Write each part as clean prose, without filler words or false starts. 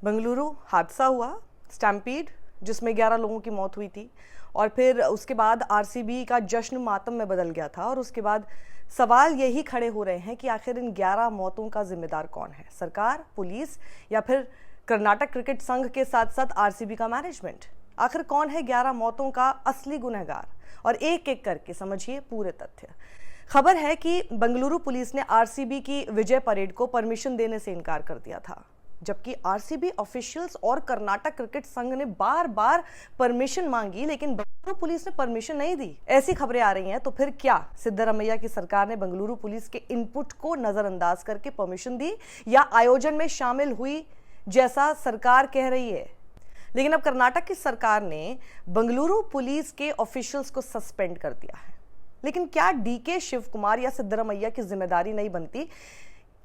बंगलुरु हादसा हुआ, स्टैम्पीड, जिसमें 11 लोगों की मौत हुई थी और फिर उसके बाद आरसीबी का जश्न मातम में बदल गया था। और उसके बाद सवाल यही खड़े हो रहे हैं कि आखिर इन 11 मौतों का जिम्मेदार कौन है, सरकार, पुलिस या फिर कर्नाटक क्रिकेट संघ के साथ साथ आरसीबी का मैनेजमेंट। आखिर कौन है 11 मौतों का असली गुनहगार? और एक एक करके समझिए पूरे तथ्य। खबर है कि बंगलुरु पुलिस ने आरसीबी की विजय परेड को परमिशन देने से इनकार कर दिया था, जबकि आरसीबी ऑफिशियल्स और कर्नाटक क्रिकेट संघ ने बार बार परमिशन मांगी, लेकिन बंगलुरु पुलिस ने परमिशन नहीं दी। ऐसी खबरें आ रही हैं, तो फिर क्या सिद्धरामैया की सरकार ने बंगलुरु पुलिस के इनपुट को नजरअंदाज करके परमिशन दी, या आयोजन में शामिल हुई जैसा सरकार कह रही है? लेकिन अब कर्नाटक की सरकार ने बंगलुरु पुलिस के ऑफिशियल्स को सस्पेंड कर दिया है। लेकिन क्या डीके शिव कुमार या सिद्धरामैया की जिम्मेदारी नहीं बनती?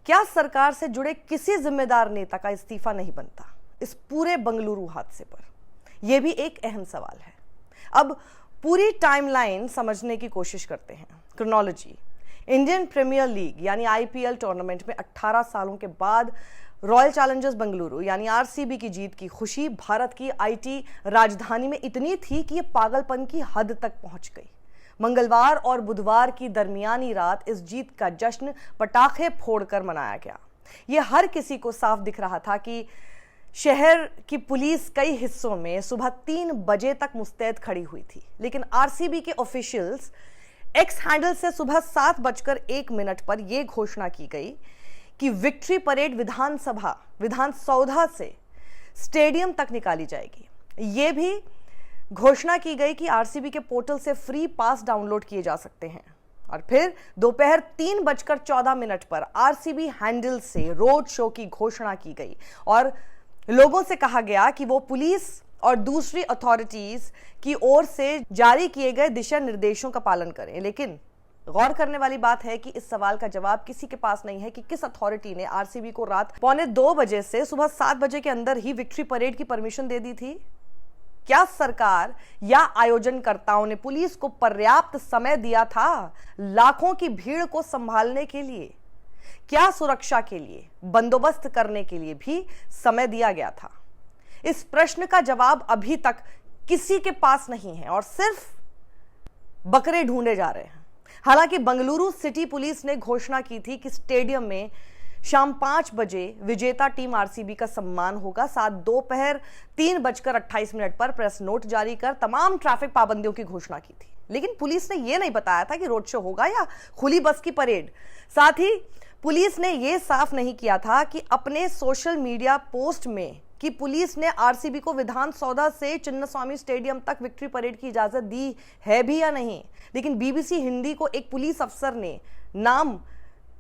क्या सरकार से जुड़े किसी जिम्मेदार नेता का इस्तीफा नहीं बनता इस पूरे बंगलुरु हादसे पर? यह भी एक अहम सवाल है। अब पूरी टाइमलाइन समझने की कोशिश करते हैं। क्रोनोलॉजी: इंडियन प्रीमियर लीग यानी आईपीएल टूर्नामेंट में 18 सालों के बाद रॉयल चैलेंजर्स बेंगलुरु यानी आरसीबी की जीत की खुशी भारत की आईटी राजधानी में इतनी थी कि यह पागलपन की हद तक पहुंच गई। मंगलवार और बुधवार की दरमियानी रात इस जीत का जश्न पटाखे फोड़कर मनाया गया। यह हर किसी को साफ दिख रहा था कि शहर की पुलिस कई हिस्सों में सुबह 3 बजे तक मुस्तैद खड़ी हुई थी, लेकिन आरसीबी के ऑफिशियल्स एक्स हैंडल से सुबह 7:01 पर यह घोषणा की गई कि विक्ट्री परेड विधान सौधा से स्टेडियम तक निकाली जाएगी। यह भी घोषणा की गई कि आरसीबी के पोर्टल से फ्री पास डाउनलोड किए जा सकते हैं। और फिर दोपहर 3:14 पर आरसीबी हैंडल से रोड शो की घोषणा की गई और लोगों से कहा गया कि वो पुलिस और दूसरी अथॉरिटीज की ओर से जारी किए गए दिशा निर्देशों का पालन करें। लेकिन गौर करने वाली बात है कि इस सवाल का जवाब किसी के पास नहीं है कि किस अथॉरिटी ने आरसीबी को रात 1:45 बजे से सुबह 7 बजे के अंदर ही विक्ट्री परेड की परमिशन दे दी थी। क्या सरकार या आयोजनकर्ताओं ने पुलिस को पर्याप्त समय दिया था लाखों की भीड़ को संभालने के लिए? क्या सुरक्षा के लिए, बंदोबस्त करने के लिए भी समय दिया गया था? इस प्रश्न का जवाब अभी तक किसी के पास नहीं है और सिर्फ बकरे ढूंढे जा रहे हैं। हालांकि बंगलुरु सिटी पुलिस ने घोषणा की थी कि स्टेडियम में शाम 5 बजे विजेता टीम आरसीबी का सम्मान होगा। दोपहर 3:28 पर प्रेस नोट जारी कर तमाम ट्रैफिक पाबंदियों की घोषणा की थी। लेकिन पुलिस ने यह नहीं बताया था कि रोड शो होगा या खुली बस की परेड। साथ ही पुलिस ने यह साफ नहीं किया था कि अपने सोशल मीडिया पोस्ट में कि पुलिस ने आरसीबी को विधान सौदा से चिन्नस्वामी स्टेडियम तक विक्ट्री परेड की इजाजत दी है भी या नहीं। लेकिन बीबीसी हिंदी को एक पुलिस अफसर ने नाम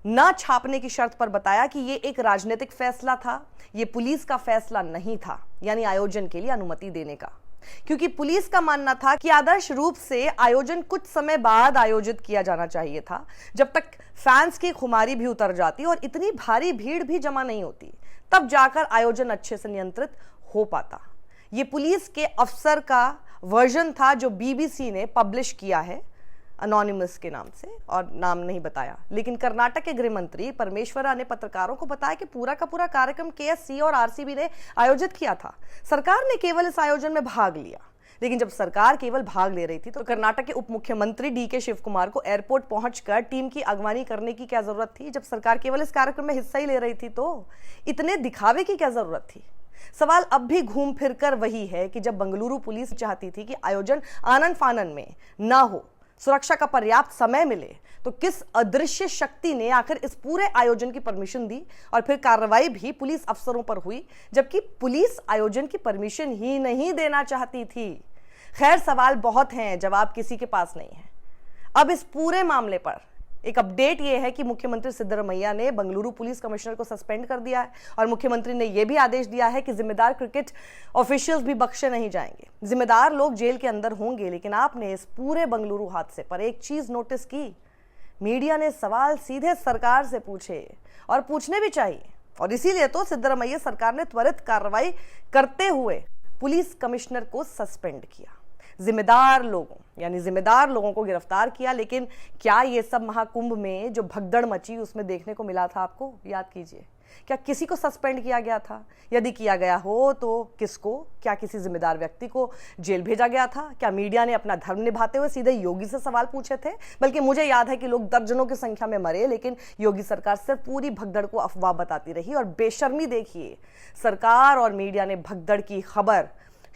ना छापने की शर्त पर बताया कि यह एक राजनीतिक फैसला था, यह पुलिस का फैसला नहीं था, यानी आयोजन के लिए अनुमति देने का। क्योंकि पुलिस का मानना था कि आदर्श रूप से आयोजन कुछ समय बाद आयोजित किया जाना चाहिए था, जब तक फैंस की खुमारी भी उतर जाती और इतनी भारी भीड़ भी जमा नहीं होती, तब जाकर आयोजन अच्छे से नियंत्रित हो पाता। यह पुलिस के अफसर का वर्जन था जो बीबीसी ने पब्लिश किया है अनोनिमस के नाम से, और नाम नहीं बताया। लेकिन कर्नाटक के गृह मंत्री परमेश्वरा ने पत्रकारों को बताया कि पूरा का पूरा कार्यक्रम केएससी और आरसीबी ने आयोजित किया था। सरकार ने केवल इस आयोजन में भाग लिया। लेकिन जब सरकार केवल भाग ले रही थी तो कर्नाटक के उप मुख्यमंत्री डीके शिव कुमार को एयरपोर्ट पहुंचकर टीम की अगवानी करने की क्या जरूरत थी? जब सरकार केवल इस कार्यक्रम में हिस्सा ही ले रही थी तो इतने दिखावे की क्या जरूरत थी? सवाल अब भी घूम फिर कर वही है कि जब बंगलुरु पुलिस चाहती थी कि आयोजन आनन फानन में ना हो, सुरक्षा का पर्याप्त समय मिले, तो किस अदृश्य शक्ति ने आखिर इस पूरे आयोजन की परमिशन दी? और फिर कार्रवाई भी पुलिस अफसरों पर हुई, जबकि पुलिस आयोजन की परमिशन ही नहीं देना चाहती थी। खैर, सवाल बहुत हैं, जवाब किसी के पास नहीं है। अब इस पूरे मामले पर एक अपडेट यह है कि मुख्यमंत्री सिद्धरामैया ने बंगलुरु पुलिस कमिश्नर को सस्पेंड कर दिया है और मुख्यमंत्री ने यह भी आदेश दिया है कि जिम्मेदार क्रिकेट ऑफिशियल्स भी बख्शे नहीं जाएंगे। जिम्मेदार लोग जेल के अंदर होंगे। लेकिन आपने इस पूरे बंगलुरु हादसे पर एक चीज नोटिस की? मीडिया ने सवाल सीधे सरकार से पूछे, और पूछने भी चाहिए। और इसीलिए तो सिद्धरामैया सरकार ने त्वरित कार्रवाई करते हुए पुलिस कमिश्नर को सस्पेंड किया, जिम्मेदार लोगों को गिरफ्तार किया। लेकिन क्या ये सब महाकुंभ में जो भगदड़ मची उसमें देखने को मिला था आपको? याद कीजिए, क्या किसी को सस्पेंड किया गया था? यदि किया गया हो तो किसको? क्या किसी जिम्मेदार व्यक्ति को जेल भेजा गया था? क्या मीडिया ने अपना धर्म निभाते हुए सीधे योगी से सवाल पूछे थे? बल्कि मुझे याद है कि लोग दर्जनों की संख्या में मरे, लेकिन योगी सरकार सिर्फ पूरी भगदड़ को अफवाह बताती रही। और बेशर्मी देखिए, सरकार और मीडिया ने भगदड़ की खबर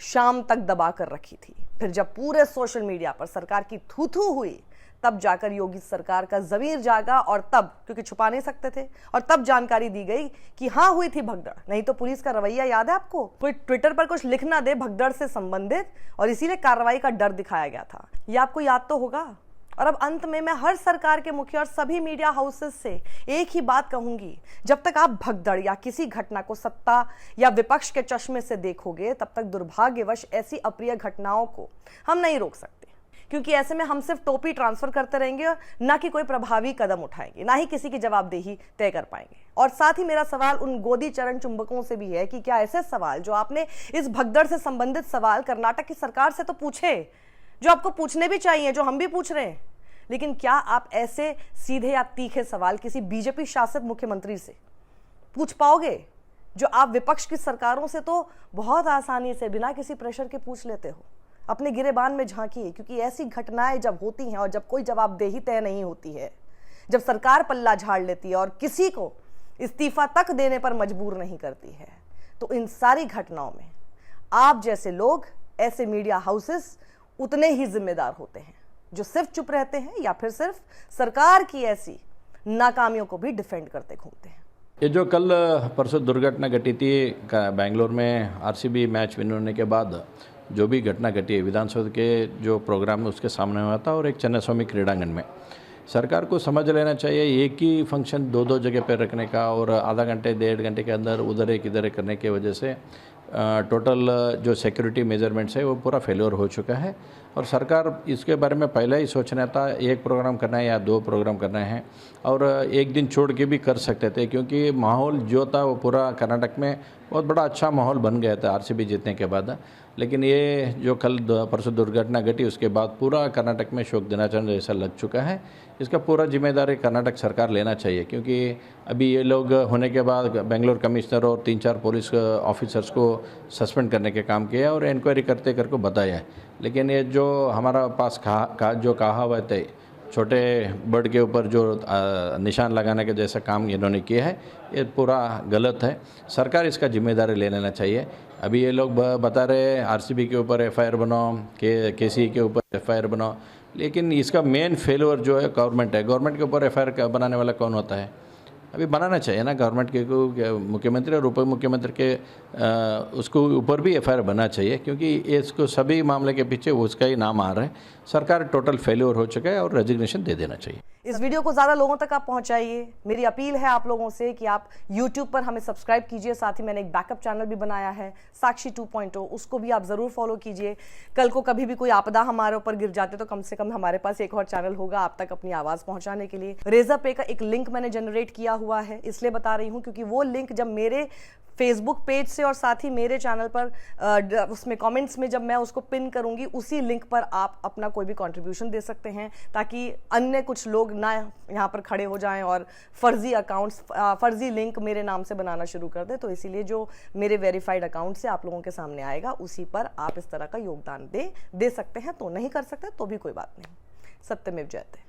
शाम तक दबा कर रखी थी। फिर जब पूरे सोशल मीडिया पर सरकार की थू-थू हुई, तब जाकर योगी सरकार का ज़मीर जागा, और तब, क्योंकि छुपा नहीं सकते थे, और तब जानकारी दी गई कि हाँ हुई थी भगदड़। नहीं तो पुलिस का रवैया याद है आपको? कोई ट्विटर पर कुछ लिख ना दे भगदड़ से संबंधित, और इसीलिए कार्रवाई का डर दिखाया गया था। ये आपको याद तो होगा। और अब अंत में मैं हर सरकार के मुखिया और सभी मीडिया हाउसेस से एक ही बात कहूंगी, जब तक आप भगदड़ या किसी घटना को सत्ता या विपक्ष के चश्मे से देखोगे, तब तक दुर्भाग्यवश ऐसी अप्रिय घटनाओं को हम नहीं रोक सकते। क्योंकि ऐसे में हम सिर्फ टोपी ट्रांसफर करते रहेंगे, ना कि कोई प्रभावी कदम उठाएंगे, ना ही किसी की जवाबदेही तय कर पाएंगे। और साथ ही मेरा सवाल उन गोदी चरण चुंबकों से भी है कि क्या ऐसे सवाल जो आपने इस भगदड़ से संबंधित सवाल कर्नाटक की सरकार से तो पूछे, जो आपको पूछने भी चाहिए, जो हम भी पूछ रहे हैं, लेकिन क्या आप ऐसे सीधे या तीखे सवाल किसी बीजेपी शासित मुख्यमंत्री से पूछ पाओगे, जो आप विपक्ष की सरकारों से तो बहुत आसानी से बिना किसी प्रेशर के पूछ लेते हो? अपने गिरेबान में झांकिए, क्योंकि ऐसी घटनाएं जब होती हैं और जब कोई जवाबदेही तय नहीं होती है, जब सरकार पल्ला झाड़ लेती है और किसी को इस्तीफा तक देने पर मजबूर नहीं करती है, तो इन सारी घटनाओं में आप जैसे लोग, ऐसे मीडिया हाउसेस उतने ही जिम्मेदार होते हैं, जो सिर्फ चुप रहते हैं या फिर सिर्फ सरकार की ऐसी नाकामियों को भी डिफेंड करते घूमते हैं। ये जो कल परसों दुर्घटना घटी थी बेंगलोर में, आरसीबी मैच विन होने के बाद जो भी घटना घटी है, विधानसभा के जो प्रोग्राम में उसके सामने हुआ था और एक चन्नास्वामी क्रीड़ांगन में, सरकार को समझ लेना चाहिए एक ही फंक्शन दो जगह पर रखने का, और आधा घंटे 1.5 घंटे के अंदर उधर एक इधर एक करने की वजह से टोटल जो सिक्योरिटी मेजरमेंट्स है वो पूरा फेलियर हो चुका है। और सरकार इसके बारे में पहले ही सोचना था, एक प्रोग्राम करना है या 2 प्रोग्राम करना है, और एक दिन छोड़ के भी कर सकते थे, क्योंकि माहौल जो था वो पूरा कर्नाटक में बहुत बड़ा अच्छा माहौल बन गया था आरसीबी जीतने के बाद। लेकिन ये जो कल परसों दुर्घटना घटी उसके बाद पूरा कर्नाटक में शोक दिनाचरण जैसा लग चुका है। इसका पूरा जिम्मेदारी कर्नाटक सरकार लेना चाहिए, क्योंकि अभी ये लोग होने के बाद बेंगलोर कमिश्नर और 3-4 पुलिस ऑफिसर्स को सस्पेंड करने के काम किया और इंक्वायरी करते करके बताया है। लेकिन ये जो हमारा पास जो कहावत है, छोटे बर्ड के ऊपर जो निशान लगाने के जैसा काम इन्होंने किया है, ये पूरा गलत है। सरकार इसका जिम्मेदारी ले लेना चाहिए। अभी ये लोग बता रहे हैं आरसीबी के ऊपर एफआईआर बनाओ, केसी के ऊपर एफआईआर बनाओ, लेकिन इसका मेन फेलियर जो है गवर्नमेंट है। गवर्नमेंट के ऊपर एफआईआर बनाने वाला कौन होता है? अभी बनाना चाहिए ना गवर्नमेंट के, मुख्यमंत्री और उप मुख्यमंत्री के उसको ऊपर भी एफआईआर बनना चाहिए, क्योंकि इसको सभी मामले के पीछे उसका ही नाम आ रहा है। सरकार टोटल फेल्योर हो चुका है और रेजिग्नेशन दे देना चाहिए। इस वीडियो को ज़्यादा लोगों तक आप पहुंचाइए। मेरी अपील है आप लोगों से कि आप YouTube पर हमें सब्सक्राइब कीजिए। साथ ही मैंने एक बैकअप चैनल भी बनाया है, साक्षी 2.0, उसको भी आप ज़रूर फॉलो कीजिए। कल को कभी भी कोई आपदा हमारे ऊपर गिर जाते तो कम से कम हमारे पास एक और चैनल होगा आप तक अपनी आवाज़ पहुंचाने के लिए। रेज़र पे का एक लिंक मैंने जनरेट किया हुआ है, इसलिए बता रही हूँ क्योंकि वो लिंक जब मेरे फेसबुक पेज से और साथ ही मेरे चैनल पर उसमें कमेंट्स में जब मैं उसको पिन करूंगी, उसी लिंक पर आप अपना कोई भी कंट्रीब्यूशन दे सकते हैं, ताकि अन्य कुछ लोग ना यहाँ पर खड़े हो जाएं और फर्जी अकाउंट्स, फर्जी लिंक मेरे नाम से बनाना शुरू कर दें। तो इसीलिए जो मेरे वेरीफाइड अकाउंट से आप लोगों के सामने आएगा, उसी पर आप इस तरह का योगदान दे सकते हैं। तो नहीं कर सकते तो भी कोई बात नहीं। सत्यमेव जयते।